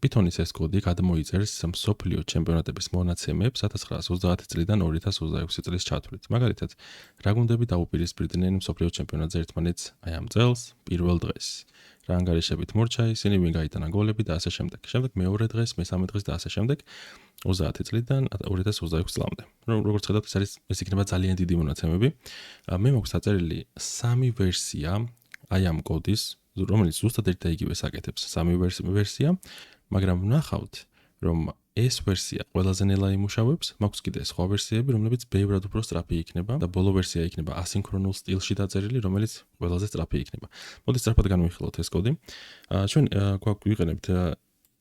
Python-ის ეს კოდი გადმოიწერს მსოფლიო ჩემპიონატების მონაცემებს 1930 წლიდან 2026 წლის ჩათვლით. მაგალითად, რა გუნდები დაუპირისპირდნენ მსოფლიო ჩემპიონატზე ერთმანეთს აი ამ წელს, პირველ დღეს. რა ანგარიშებით მორჩა ისინი, ვინ გაიტანა გოლები და ასე შემდეგ. შემდეგ მეორე დღეს, მესამე დღეს და ასე შემდეგ 30 წლიდან 2026 წლამდე. როგორც ხედავთ, ეს იქნება ძალიან დიდი მონაცემები. მე მაქვს დაწერილი 3 ვერსია აი ამ კოდის, რომელიც ზუსტად ერთ და იგივეს აკეთებს. 3 ვერსია, მაგრამ ვნახავთ, რომ ეს ვერსია ყველაზე ნელა იმუშავებს, მაქვს კიდე სხვა ვერსიები, რომლებიც ბევრად უფრო სწრაფი იქნება და ბოლო ვერსია იქნება ასინქრონულ სტილში დაწერილი, რომელიც ყველაზე სწრაფი იქნება. მოდით სწრაფად განვიხილოთ ეს კოდი. ჩვენ გვიყენებთ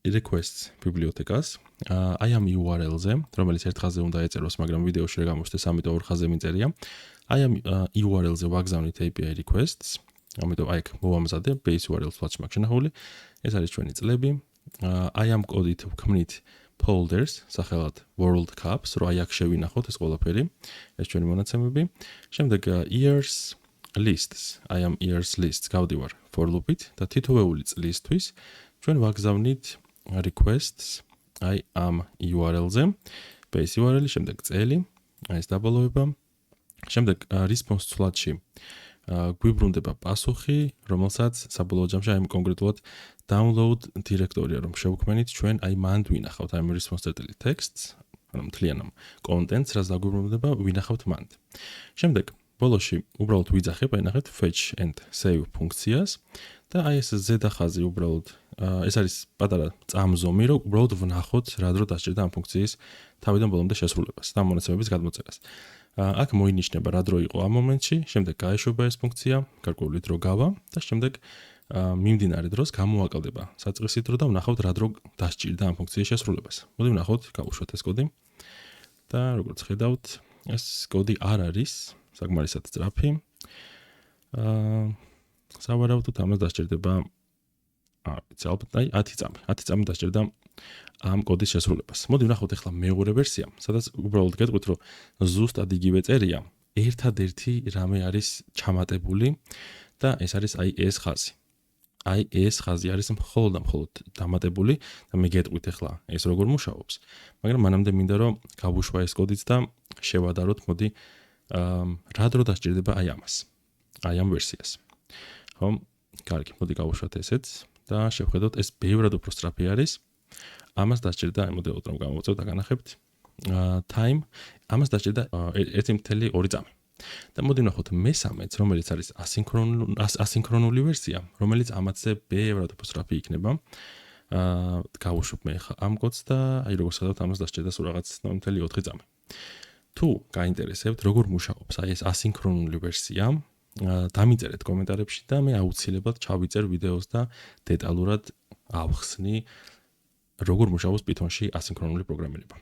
requests ბიბლიოთეკას, აი ამ URL-ზე, რომელიც ერთ ხაზზე უნდა ეწეროს, მაგრამ ვიდეოში რა გამოსდეს, ამიტომ ორ ხაზზე მიწერია. აი ამ URL-ზე ვაგზავნით API requests, ამიტომ აი მოვამზადე base URL-ს ვაჩ მაქვს შენახული. ეს არის ჩვენი წლები. აი ამ კოდით ვქმნით folders, სახელად World Cups, რომ აი აქ შევინახოთ ეს ყველაფერი, ეს ჩვენი მონაცემები. შემდეგ years lists, აი ამ years lists გავდივარ for loop-ით და თითოეული წლისთვის ჩვენ ვაგზავნით requests აი ამ URL-ზე, base URL-ი, შემდეგ წელი, აი ეს დაბოლოება. შემდეგ response ცვლადში გვიბრუნდება პასუხი, რომელსაც საბოლოო ჯამში აი კონკრეტულად download დირექტორია რომ შევქმნით ჩვენ აი მანდ ვინახავთ აი response.txt, ანუ მთლიან ამ contents, რაც დაგვიბრუნდება, ვინახავთ მანდ. შემდეგ ბოლოში უბრალოდ ვიძახებ, აი ნახეთ fetch and save ფუნქციას და აი ეს ზედა ხაზი უბრალოდ ეს არის პატარა წამზომი, რომ უბრალოდ ვნახოთ რა დრო დასჭირდა ამ ფუნქციის თავიდან ბოლომდე შესრულებას და მონაცემების გადმოწერას. აქ მოინიშნება რა დრო იყო ამ მომენტში, შემდეგ გაეშვება ეს ფუნქცია, გარკვეული დრო გავა და შემდეგ მიმდინარე დროს გამოაკლდება საწყისი დრო და ვნახავთ რა დრო დასჭირდა ამ ფუნქციის შესრულებას. მოდი ვნახოთ, გავუშვათ ეს კოდი და როგორც ხედავთ, ეს კოდი არ არის საკმარისად სწრაფი. სავარაუდოდ ამას დასჭირდება ალბათ 10 წამი. 10 წამი დასჭირდა ამ კოდის შესრულებას. მოდი ვნახოთ ახლა მეორე ვერსია, სადაც უბრალოდ გეტყვით, რომ ზუსტად იგივე წერია, ერთადერთი რამე არის ჩამატებული და ეს არის აი ეს ხაზი. აი ეს ხაზი არის მხოლოდ დამატებული და მე გეტყვით ახლა ეს როგორ მუშაობს. მაგრამ მანამდე მინდა რომ გავუშვა ეს კოდიც და შევადაროთ, მოდი რა დრო დასჭირდება აი ამას. აი ამ ვერსიას. ხო, კარგი, მოდი გავუშვათ ესეც და შევხედოთ, ეს ბევრად უფრო სწრაფი არის. ამას დასჭირდა, მოდელოთ რომ გამოვწევთ და განახებთ. time, ამას დასჭირდა 1.2 წამი. და მოდი ვნახოთ მესამეც, რომელიც არის ასინქრონული ვერსია, რომელიც ამათზე ბევრად უფრო სწრაფი იქნება. გავუშვებ მე ხა ამ კოდს და აი როგორც ხედავთ, ამას დასჭირდა სულ რაღაც 1.4 წამი. თუ გაინტერესებთ, როგორ მუშაობს აი ეს ასინქრონული ვერსია, დამიწერეთ კომენტარებში და მე აუცილებლად ჩავიწერ ვიდეოს და დეტალურად ავხსნი, როგორ მუშაობს Python-ში ასინქრონული პროგრამირება.